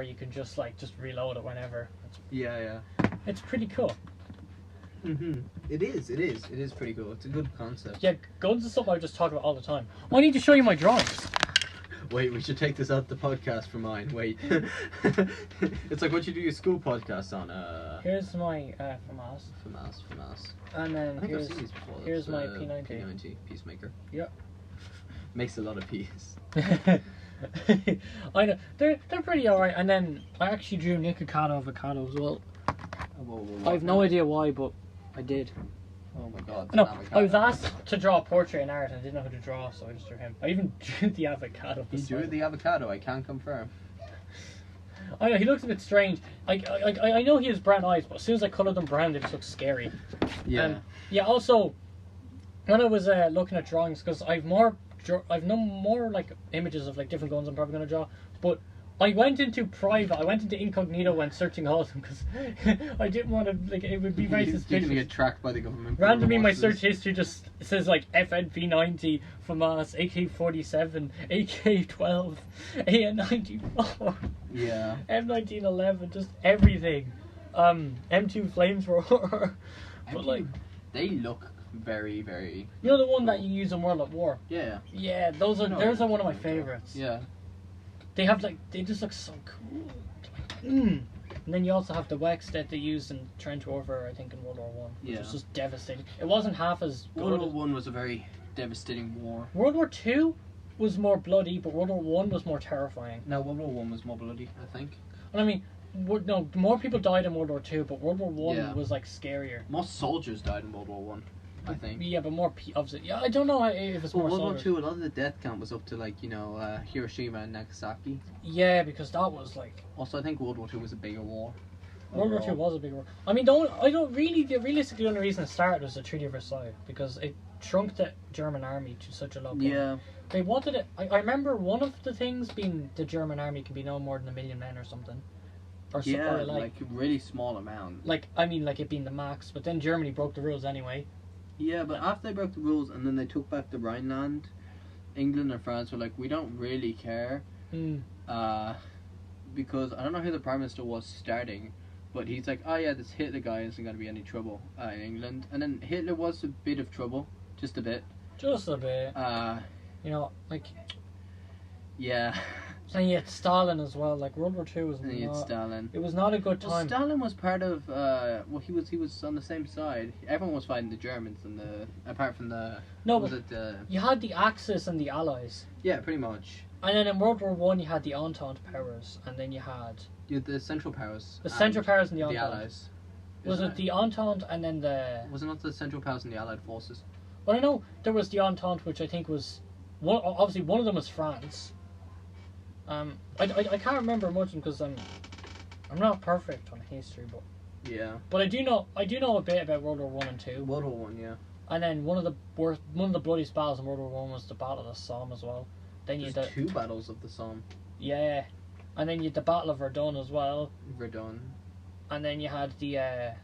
you can just reload it whenever. It's pretty cool. It is pretty cool. It's a good concept. Yeah, guns is something I just talk about all the time. I need to show you my drawings. Wait, we should take this out the podcast for mine. Wait. It's like what you do your school podcast on. Here's my FAMAS. FAMAS. And then I think I've seen these before. Here's my P90. P90. P90, Peacemaker. Yep. Makes a lot of peace. I know. They're pretty alright. And then I actually drew avocado as well. I have no idea why, but I did. Oh my god. No, I was asked to draw a portrait in art and I didn't know who to draw, so I just drew him. I even drew the avocado. You drew the avocado, I can confirm. I know, he looks a bit strange. I know he has brown eyes, but as soon as I colored them brown, they just look scary. Yeah. Yeah, also, when I was looking at drawings, because I've no more like images of like different guns I'm probably going to draw, but I went into incognito when searching all of them because I didn't want to, like, it would be very suspicious. You're going to get tracked by the government. Randomly, my search history just says like FNP90, FAMAS, AK-47, AK-12, AN-94, yeah, M1911, just everything. M2 flamethrower. But like, they look very, very. You know the one that you use in World at War? Yeah. Yeah, those are one of my favorites. Yeah. They just look so cool. And then you also have the Wex that they used in trench warfare, I think, in World War One. Which was just devastating. It wasn't half as good. World War One was a very devastating war. World War Two was more bloody, but World War One was more terrifying. No, World War One was more bloody, I think. And I mean, more people died in World War Two, but World War One was like scarier. More soldiers died in World War One. I think. Yeah, but more obviously. Yeah, I don't know if it's more. World War Two, a lot of the death count was up to like Hiroshima and Nagasaki. Yeah, because that was like. Also, I think World War Two was a bigger war. World War Two was a bigger war. I mean, realistically, the only reason it started was the Treaty of Versailles because it shrunk the German army to such a low point. Yeah. They wanted it. I remember one of the things being the German army can be no more than 1 million men or something. Or like a really small amount. Like it being the max, but then Germany broke the rules anyway. Yeah, but after they broke the rules and then they took back the Rhineland, England and France were like, we don't really care. Because I don't know who the Prime Minister was starting, but he's like, oh yeah, this Hitler guy isn't going to be any trouble in England. And then Hitler was a bit of trouble, just a bit. Just a bit. Yeah. And you had Stalin as well. Like World War II was Stalin. It was not a good time. Well, Stalin was part of. He was on the same side. Everyone was fighting the Germans apart from the. No, but you had the Axis and the Allies. Yeah, pretty much. And then in World War One, you had the Entente powers, and then you had. You had the Central Powers. The Central Powers and the Entente. The Allies. Was it the Entente and then the? Was it not the Central Powers and the Allied forces? Well, I know there was the Entente, which I think was obviously one of them was France. I can't remember much because I'm not perfect on history, but yeah. But I do know a bit about World War One and Two. World War One, yeah. And then one of the bloodiest battles in World War One was the Battle of the Somme as well. Then you had two battles of the Somme. Yeah, and then you had the Battle of Verdun as well. Verdun. And then you had the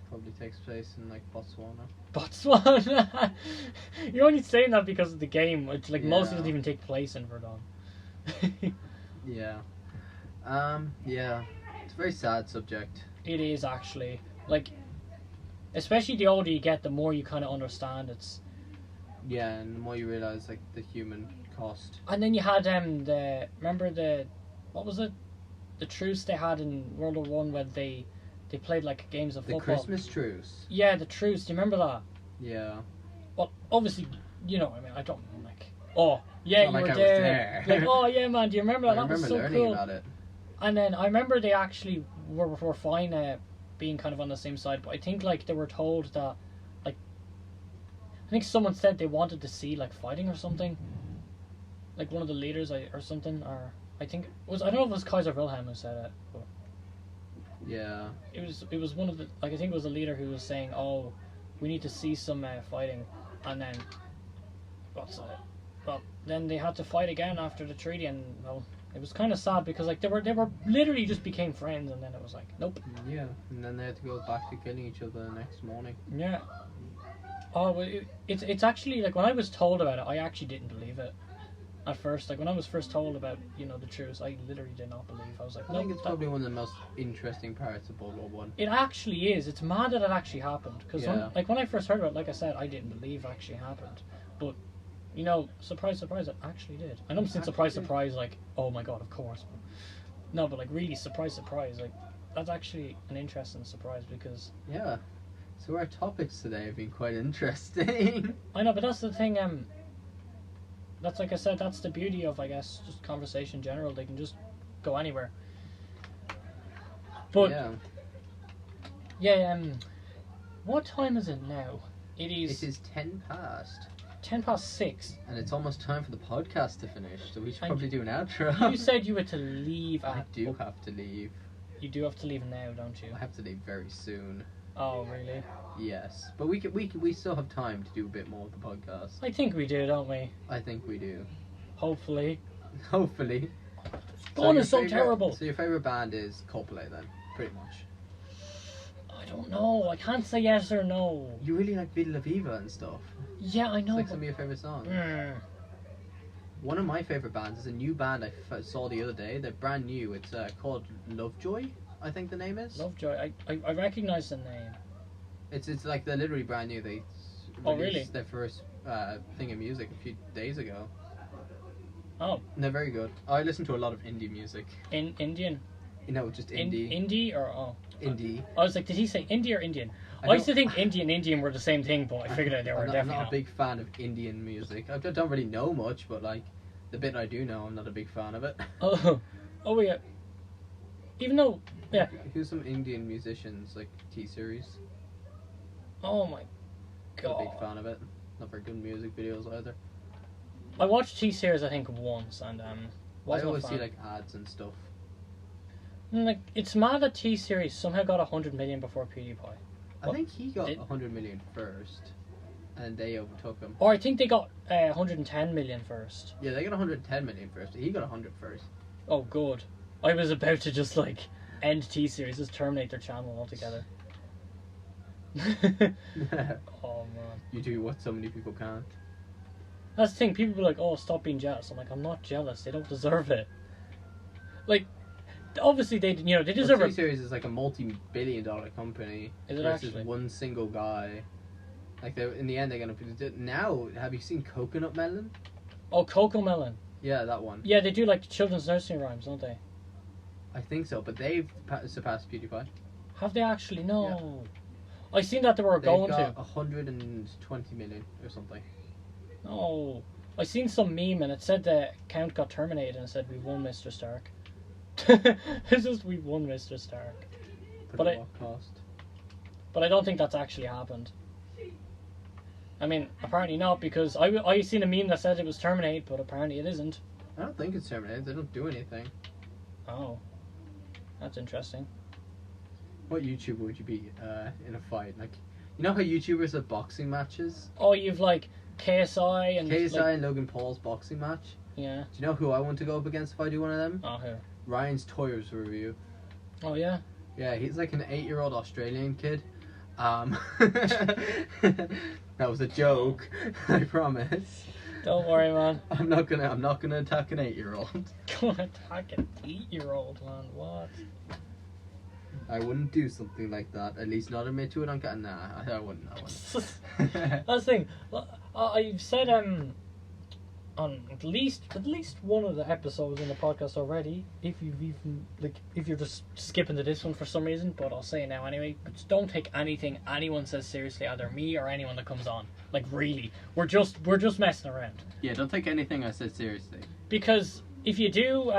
probably takes place in like Botswana. Botswana. You're only saying that because of the game, which most doesn't even take place in Verdun. Yeah. Yeah. It's a very sad subject. It is actually. Like, especially the older you get, the more you kind of understand it's. Yeah, and the more you realise like the human cost. And then you had what was it? The truce they had in World War One when they played like games of football. The Christmas truce. Yeah, the truce. Do you remember that? Yeah. Well, obviously, I don't like. Oh, yeah, you were there. Like, oh yeah, man, do you remember that? That was so cool. About it. And then I remember they actually were fine being kind of on the same side, but I think like they were told that I think someone said they wanted to see like fighting or something. Like one of the leaders or something, or I think I don't know if it was Kaiser Wilhelm who said it, but yeah. It was one of the I think it was a leader who was saying, "Oh, we need to see some fighting," and then what's that? Well, then they had to fight again after the treaty, and it was kind of sad because like they were literally just became friends, and then it was like nope. Yeah, and then they had to go back to killing each other the next morning. Yeah. Oh, well, it's actually like when I was told about it, I actually didn't believe it. at first. Like when I was first told about, you know, the truth, I literally did not believe. I was like, I no, think it's probably one of the most interesting parts of World War One. It actually is. It's mad that it actually happened. Because Yeah. when I first heard about it, like I said, I didn't believe it actually happened. But, you know, surprise, surprise, it actually did. I know I'm saying surprise, surprise, like, oh my god, of course. But, no, but like really, surprise, surprise, like, that's actually an interesting surprise because... Yeah. So our topics today have been quite interesting. I know, but that's the thing, that's like I said, that's the beauty of, I guess, just conversation in general. They can just go anywhere. But, yeah, what time is it now? It is 10 past. 10 past 6. And it's almost time for the podcast to finish, so we should probably do an outro. You said you had to leave I do have to leave. You do have to leave now, don't you? I have to leave very soon. Oh, really? Yes, but we still have time to do a bit more of the podcast. I think we do, don't we? I think we do. Hopefully. Hopefully. Dawn is so terrible. So your favorite band is Coldplay then, pretty much. I don't know. I can't say yes or no. You really like Vida La Viva and stuff. Yeah, I know. It's like some of your favorite songs. One of my favorite bands is a new band I saw the other day. They're brand new. It's called Lovejoy, I think the name is. Lovejoy. I recognize the name. It's like they're literally brand new. They released their first thing of music a few days ago. Oh. And they're very good. I listen to a lot of indie music. Indian? You know, just indie. Indie or Indie. I was like, did he say indie or Indian? I used to think Indie and Indian were the same thing, but I figured out they were definitely I'm not a big fan of Indian music. I don't really know much, but like the bit I do know, I'm not a big fan of it. Oh yeah. Even though, yeah. Who's some Indian musicians like T-Series? Oh my god. Not a big fan of it. Not very good music videos either. I watched T-Series I think once and I always see like ads and stuff. Like it's mad that T-Series somehow got 100 million before PewDiePie. I think he got 100 million first, and they overtook him. Or I think they got 110 million first. Yeah, they got 110 million first. He got 100 first. Oh, good. I was about to just like end T-Series, just terminate their channel altogether. Oh man. You do what so many people can't. That's the thing. People be like, "Oh, stop being jealous." I'm like, I'm not jealous. They don't deserve it. Like, obviously they deserve it. T-Series is like a multi-billion-dollar company versus one single guy. Like they in the end they're gonna put it now. Have you seen Coconut Melon? Oh, Coco Melon. Yeah, that one. Yeah, they do like children's nursery rhymes, don't they? I think so, but they've surpassed PewDiePie. Have they actually? No. Yeah. I seen that they were going to 120 million or something. No. I seen some meme and it said the account got terminated and it said we won Mr. Stark. It's just we won Mr. Stark. But at what cost? But I don't think that's actually happened. I mean, apparently not, because I seen a meme that said it was terminated, but apparently it isn't. I don't think it's terminated. They don't do anything. Oh. That's interesting. What YouTuber would you be in a fight? Like, you know how YouTubers have boxing matches? Oh, you've like KSI and... and Logan Paul's boxing match? Yeah. Do you know who I want to go up against if I do one of them? Oh, who? Ryan's Toyers review. Oh, yeah? Yeah, he's like an 8-year-old Australian kid. That was a joke, I promise. Don't worry, man. I'm not gonna attack an 8-year-old. Go attack an 8-year-old, man. What? I wouldn't do something like that. At least not admit to it on camera. Nah, I wouldn't. That's the thing. I've said on at least one of the episodes in the podcast already. If you're just skipping to this one for some reason, but I'll say it now anyway. But don't take anything anyone says seriously, either me or anyone that comes on. Like really, we're just messing around. Yeah, don't take anything I said seriously. Because if you do,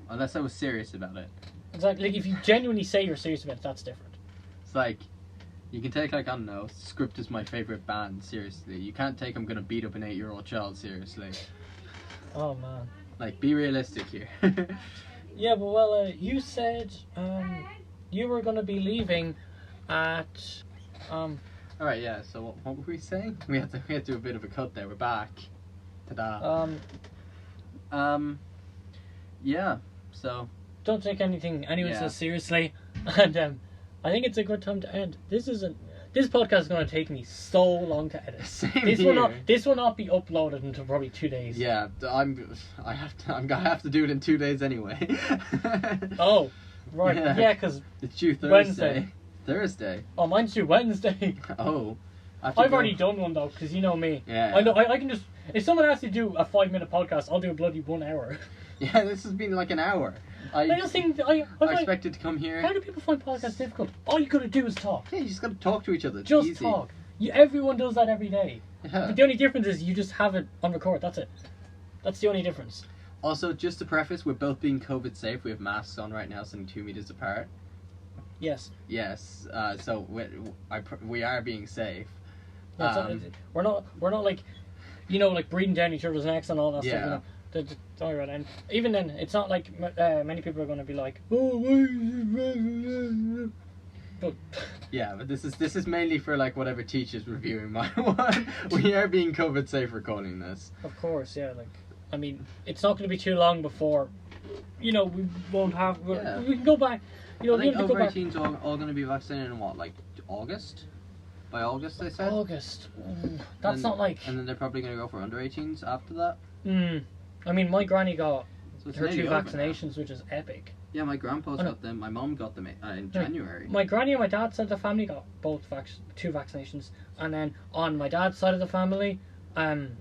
unless I was serious about it. Exactly. Like if you genuinely say you're serious about it, that's different. It's like, you can take, like, I don't know, Script is my favourite band seriously. You can't take I'm gonna beat up an 8-year-old child seriously. Oh man. Like, be realistic here. Yeah, but well, you said you were gonna be leaving at Alright, yeah, so what were we saying? We had to do a bit of a cut there, we're back. Ta-da. Yeah, so... Don't take anything anyone says seriously, and I think it's a good time to end. This This podcast is going to take me so long to edit. Same This here. will not be uploaded until probably 2 days. Yeah, I'm gonna have to do it in 2 days anyway. Oh, right. Yeah, because it's due Thursday. Wednesday. Thursday. Oh, mine's due Wednesday. Oh. I've already done one though, because you know me. Yeah. I know. I can just. If someone asks you to do a 5-minute podcast, I'll do a bloody 1 hour. Yeah, this has been like an hour. I just think I expected to come here. How do people find podcasts difficult? All you gotta do is talk. Yeah, you just gotta talk to each other. It's Just easy. talk. Everyone does that every day. Yeah. But the only difference is you just have it on record. That's it. That's the only difference. Also, just to preface, we're both being COVID safe. We have masks on right now, sitting 2 meters apart. Yes. Yes. So we are being safe. We're not like, like breathing down each other's necks and all that Yeah. stuff. Don't worry about it. And even then, it's not like many people are going to be like, oh, why is it... But yeah, but this is mainly for like whatever teacher's reviewing my one. We are being COVID safe recording this. Of course, yeah. Like, I mean, it's not going to be too long before, we won't have. Yeah. We can go back. I think over 18s are all going to be vaccinated in what, like August? By August, they said. August. That's not like. And then they're probably going to go for under 18s after that. I mean, my granny got her 2 over vaccinations, which is epic. Yeah, my grandpa's got them. My mom got them in January. My granny and my dad's side of the family got both 2 vaccinations, and then on my dad's side of the family, on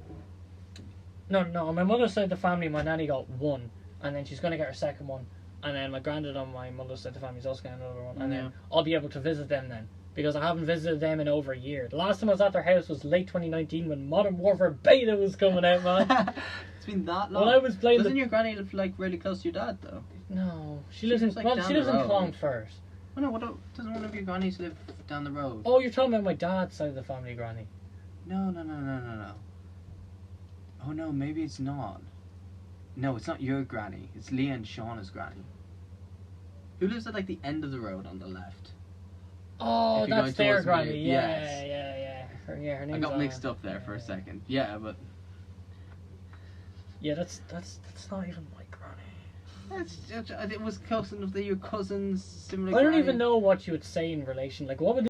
my mother's side of the family, my nanny got 1, and then she's going to get her second one, and then my granddad on my mother's side of the family is also getting another one, and then I'll be able to visit them then. Because I haven't visited them in over a year. The last time I was at their house was late 2019 when Modern Warfare Beta was coming out, man. It's been that long. When I was playing. Doesn't your granny live like really close to your dad though? No, she lives in Clongford. Clongford. Oh no, doesn't one of your grannies live down the road? Oh, you're talking about my dad's side of the family, granny. No. Oh no, maybe it's not. No, it's not your granny. It's Leah and Shauna's granny. Who lives at like the end of the road on the left? Oh, that's their granny. Yes. Yeah. Her name's I got mixed up there for a second. Yeah, but yeah, that's not even my granny. It was close enough that your cousins similar. I don't even know what you would say in relation. Like, what would